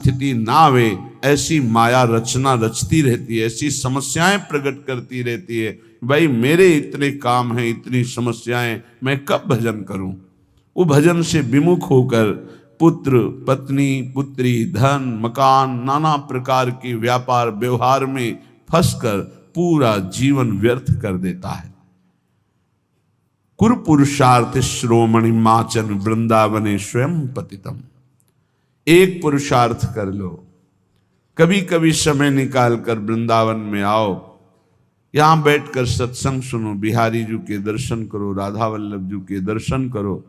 स्थिति ना आवे ऐसी माया रचना रचती रहती है, ऐसी समस्याएं प्रकट करती रहती है। भाई मेरे इतने काम हैं, इतनी समस्याएं, मैं कब भजन करूं? वो भजन से विमुख होकर पुत्र पत्नी पुत्री धन मकान नाना प्रकार के व्यापार व्यवहार में फंसकर पूरा जीवन व्यर्थ कर देता है। कुरु पुरुषार्थ श्रोमणि माचन वृंदावने स्वयं पतितम। एक पुरुषार्थ कर लो, कभी कभी समय निकाल कर वृंदावन में आओ, यहां बैठकर सत्संग सुनो, बिहारी जी के दर्शन करो, राधा वल्लभ जी के दर्शन करो,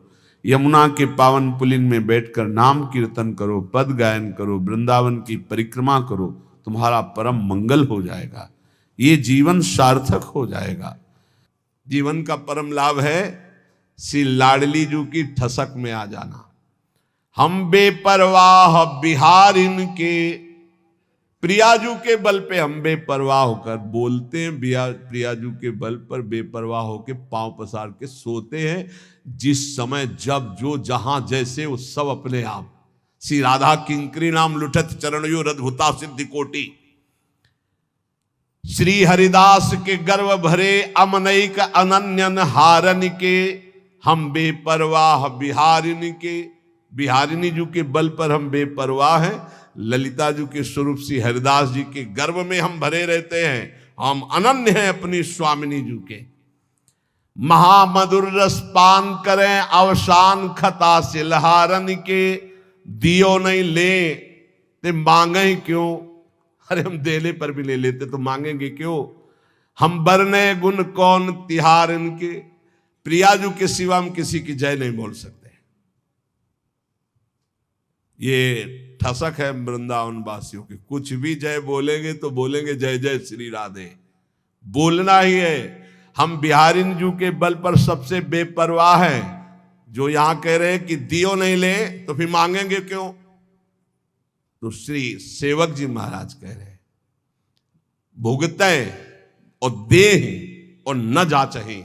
यमुना के पावन पुलिन में बैठकर नाम कीर्तन करो, पद गायन करो, वृंदावन की परिक्रमा करो, तुम्हारा परम मंगल हो जाएगा, ये जीवन सार्थक हो जाएगा। जीवन का परम लाभ है श्री लाडली जी की ठसक में आ जाना। हम बेपरवाह बिहारिन के, प्रियाजू के बल पे हम बेपरवाह होकर बोलते हैं, प्रियाजू के बल पर बेपरवाह होकर पांव पसार के सोते हैं। जिस समय जब जो जहां जैसे वो सब अपने आप। श्री राधा किंकरी नाम लुठत चरणयो रद्भुता सिद्धि कोटि। श्री हरिदास के गर्व भरे अमनैक अनन्यन हारन के, हम बेपरवाह बिहारिन के। बिहारिनी जी के बल पर हम बेपरवाह हैं। ललिता जी के स्वरूप श्री हरिदास जी के गर्व में हम भरे रहते हैं। हम अनन्य हैं अपनी स्वामिनी जी के। महामधुर रस पान करें अवसान खता से लहारन के, दियो नहीं ले ते मांगे क्यों? अरे हम देले पर भी ले लेते तो मांगेंगे क्यों? हम बरने गुण कौन तिहार इनके, प्रियाजू के सिवा हम किसी की जय नहीं बोल सकते। ये ठसक है वृंदावन वासियों की। कुछ भी जय बोलेंगे तो बोलेंगे जय जय श्री राधे, बोलना ही है। हम बिहारिन जू के बल पर सबसे बेपरवाह हैं। जो यहां कह रहे हैं कि दियो नहीं ले तो फिर मांगेंगे क्यों? तो श्री सेवक जी महाराज कह रहे हैं भुगतें और देह और न जाचहें,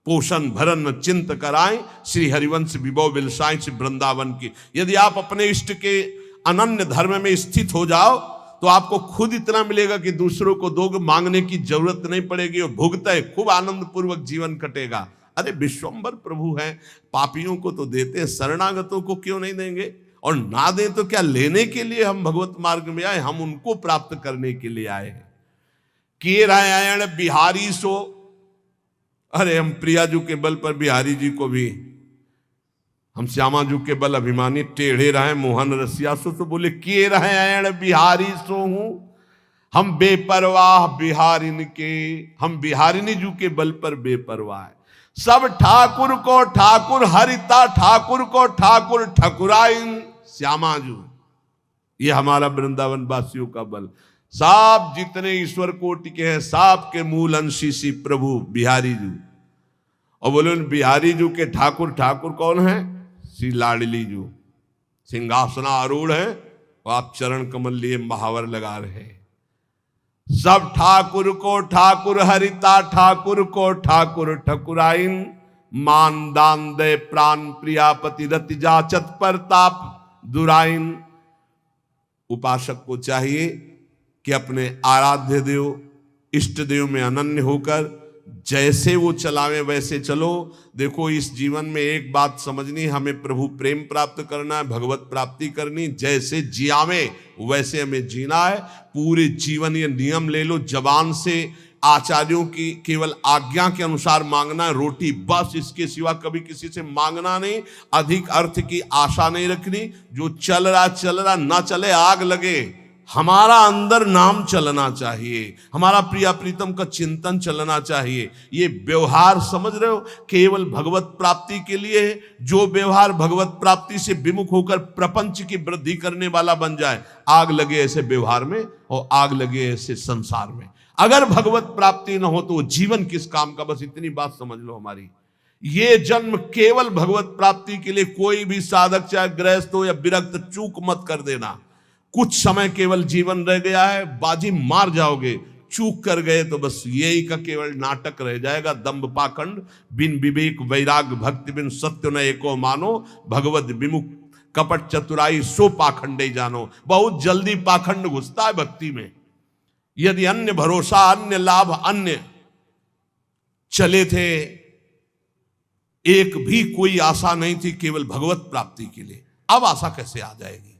पोषण भरन न चिंत कराएं, श्री हरिवंश विभव बिलसाएं श्री वृंदावन की। यदि आप अपने इष्ट के अनन्य धर्म में स्थित हो जाओ तो आपको खुद इतना मिलेगा कि दूसरों को दोगे, मांगने की जरूरत नहीं पड़ेगी और भुगते खूब आनंद पूर्वक जीवन कटेगा। अरे विश्वंभर प्रभु हैं, पापियों को तो देते हैं, शरणागतों को क्यों नहीं देंगे? और ना दें तो क्या लेने के लिए हम भगवत मार्ग में आए? हम उनको प्राप्त करने के लिए आए हैं। किए रायण बिहारी सो, अरे हम प्रियाजू के बल पर बिहारी जी को भी, हम श्यामाजू के बल अभिमानी टेढ़े रहे मोहन रसिया सो, तो बोले किए रायण बिहारी सो हूं। हम बेपरवाह बिहारिन के, हम बिहारिनी जू के बल पर बेपरवाह है। सब ठाकुर को ठाकुर हरिता, ठाकुर को ठाकुर ठकुराइन श्यामाजू। ये हमारा वृंदावन वासियों का बल। साब जितने ईश्वर कोटि के हैं, साब के मूल अंशी श्री प्रभु बिहारी जू। और बोले बिहारी जू के ठाकुर, ठाकुर कौन है? श्री लाडली जू सिंहासना आरूढ़ है और आप चरण कमल लिए महावर लगा रहे हैं। सब ठाकुर को ठाकुर हरिता, ठाकुर को ठाकुर ठकुराइन। मान दान दे प्राण प्रियापति रति जाचत परताप दुराइन। उपासक को चाहिए कि अपने आराध्य देव इष्ट देव में अनन्य होकर जैसे वो चलावे वैसे चलो। देखो इस जीवन में एक बात समझनी, हमें प्रभु प्रेम प्राप्त करना है, भगवत प्राप्ति करनी। जैसे जियावे वैसे हमें जीना है। पूरे जीवन ये नियम ले लो, जबान से आचार्यों की केवल आज्ञा के अनुसार मांगना है, रोटी बस, इसके सिवा कभी किसी से मांगना नहीं। अधिक अर्थ की आशा नहीं रखनी। जो चल रहा ना चले, आग लगे, हमारा अंदर नाम चलना चाहिए, हमारा प्रिया प्रीतम का चिंतन चलना चाहिए। ये व्यवहार समझ रहे हो, केवल भगवत प्राप्ति के लिए है। जो व्यवहार भगवत प्राप्ति से विमुख होकर प्रपंच की वृद्धि करने वाला बन जाए, आग लगे ऐसे व्यवहार में और आग लगे ऐसे संसार में। अगर भगवत प्राप्ति न हो तो जीवन किस काम का? बस इतनी बात समझ लो हमारी। ये जन्म केवल भगवत प्राप्ति के लिए। कोई भी साधक चाहे गृहस्थ हो या विरक्त, चूक मत कर देना। कुछ समय केवल जीवन रह गया है, बाजी मार जाओगे। चूक कर गए तो बस यही का केवल नाटक रह जाएगा। दंभ पाखंड बिन विवेक वैराग भक्ति बिन सत्य न एको मानो, भगवत विमुख कपट चतुराई सो पाखंडे जानो। बहुत जल्दी पाखंड घुसता है भक्ति में। यदि अन्य भरोसा, अन्य लाभ, अन्य चले थे, एक भी कोई आशा नहीं थी केवल भगवत प्राप्ति के लिए। अब आशा कैसे आ जाएगी?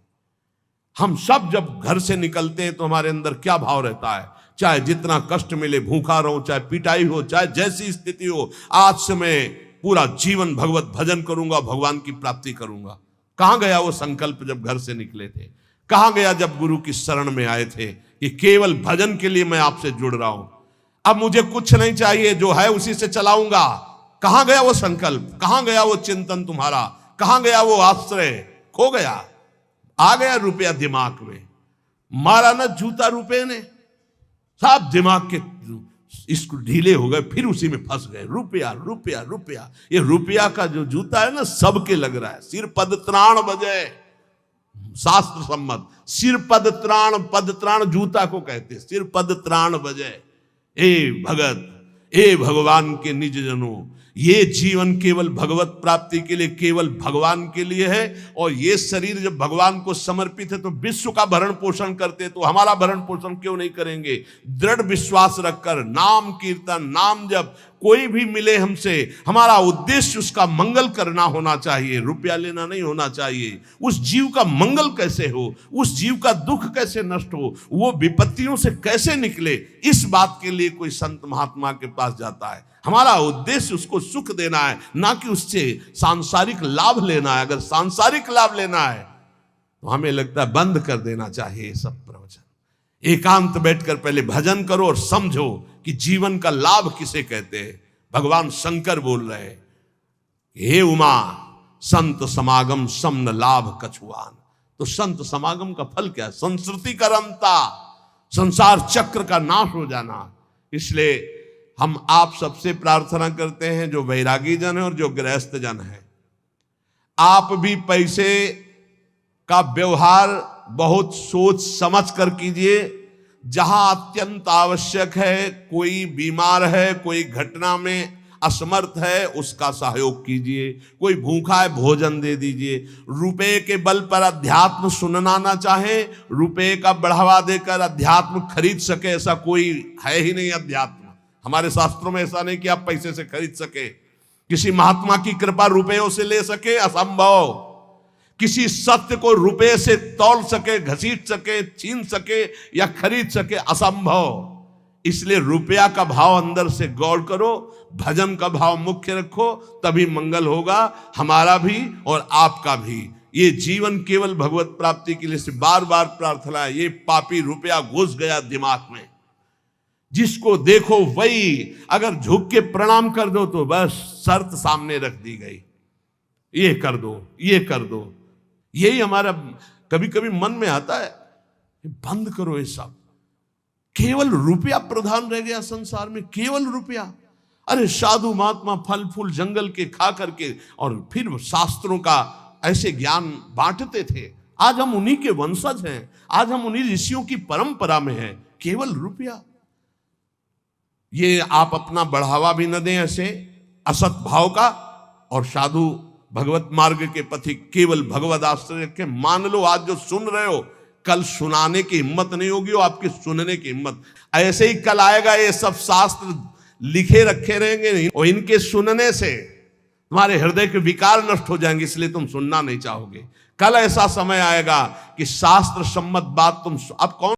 हम सब जब घर से निकलते हैं तो हमारे अंदर क्या भाव रहता है? चाहे जितना कष्ट मिले, भूखा रहूं, चाहे पिटाई हो, चाहे जैसी स्थिति हो, आज से मैं पूरा जीवन भगवत भजन करूंगा, भगवान की प्राप्ति करूंगा। कहां गया वो संकल्प जब घर से निकले थे? कहां गया जब गुरु की शरण में आए थे कि केवल भजन के लिए मैं आपसे जुड़ रहा हूं, अब मुझे कुछ नहीं चाहिए, जो है उसी से चलाऊंगा? कहां गया वो संकल्प? कहां गया वो चिंतन तुम्हारा? कहां गया वो आश्रय? खो गया। आ गया रुपया दिमाग में, मारा ना जूता रुपये ने, सब दिमाग के इसको ढीले हो गए, फिर उसी में फंस गए। रुपया रुपया रुपया, ये रुपया का जो जूता है ना, सबके लग रहा है। सिर पद त्राण बजे, शास्त्र सम्मत सिर पद त्राण जूता को कहते हैं। सिर पद त्राण बजे। ए भगत, ए भगवान के निज जनों, ये जीवन केवल भगवत प्राप्ति के लिए, केवल भगवान के लिए है। और ये शरीर जब भगवान को समर्पित है तो विश्व का भरण पोषण करते, तो हमारा भरण पोषण क्यों नहीं करेंगे? दृढ़ विश्वास रखकर नाम कीर्तन, नाम जब कोई भी मिले हमसे, हमारा उद्देश्य उसका मंगल करना होना चाहिए, रुपया लेना नहीं होना चाहिए। उस जीव का मंगल कैसे हो, उस जीव का दुख कैसे नष्ट हो, वो विपत्तियों से कैसे निकले, इस बात के लिए कोई संत महात्मा के पास जाता है। हमारा उद्देश्य उसको सुख देना है, ना कि उससे सांसारिक लाभ लेना है। अगर सांसारिक लाभ लेना है तो हमें लगता है बंद कर देना चाहिए सब प्रवचन। एकांत बैठकर पहले भजन करो और समझो कि जीवन का लाभ किसे कहते हैं। भगवान शंकर बोल रहे हैं, हे उमा संत समागम समन लाभ कछुआन। तो संत समागम का फल क्या है? संस्कृति का रमता, संसार चक्र का नाश हो जाना। इसलिए हम आप सबसे प्रार्थना करते हैं, जो वैरागी जन है और जो गृहस्थ जन है, आप भी पैसे का व्यवहार बहुत सोच समझ कर कीजिए। जहां अत्यंत आवश्यक है, कोई बीमार है, कोई घटना में असमर्थ है, उसका सहयोग कीजिए। कोई भूखा है, भोजन दे दीजिए। रुपए के बल पर अध्यात्म सुनना ना चाहे, रुपए का बढ़ावा देकर अध्यात्म खरीद सके, ऐसा कोई है ही नहीं। अध्यात्म हमारे शास्त्रों में ऐसा नहीं कि आप पैसे से खरीद सके। किसी महात्मा की कृपा रुपयों से ले सके, असंभव। किसी सत्य को रुपए से तौल सके, घसीट सके, छीन सके या खरीद सके, असंभव। इसलिए रुपया का भाव अंदर से गौर करो, भजन का भाव मुख्य रखो, तभी मंगल होगा, हमारा भी और आपका भी। ये जीवन केवल भगवत प्राप्ति के लिए से बार बार प्रार्थना है। ये पापी रुपया घुस गया दिमाग में, जिसको देखो वही अगर झुक के प्रणाम कर दो तो बस शर्त सामने रख दी गई, ये कर दो, ये कर दो। यही हमारा कभी कभी मन में आता है, बंद करो ये सब। केवल रुपया प्रधान रह गया संसार में, केवल रुपया। अरे साधु महात्मा फल फूल जंगल के खा करके और फिर शास्त्रों का ऐसे ज्ञान बांटते थे। आज हम उन्हीं के वंशज हैं, आज हम उन्हीं ऋषियों की परंपरा में हैं। केवल रुपया, ये आप अपना बढ़ावा भी न दें ऐसे असत भाव का। और साधु भगवत मार्ग के पथिक केवल भगवत आश्रय रखें। मान लो आज जो सुन रहे हो, कल सुनाने की हिम्मत नहीं होगी और आपके सुनने की हिम्मत। ऐसे ही कल आएगा, ये सब शास्त्र लिखे रखे रहेंगे नहीं, और इनके सुनने से तुम्हारे हृदय के विकार नष्ट हो जाएंगे, इसलिए तुम सुनना नहीं चाहोगे। कल ऐसा समय आएगा कि शास्त्र सम्मत बात तुम अब कौन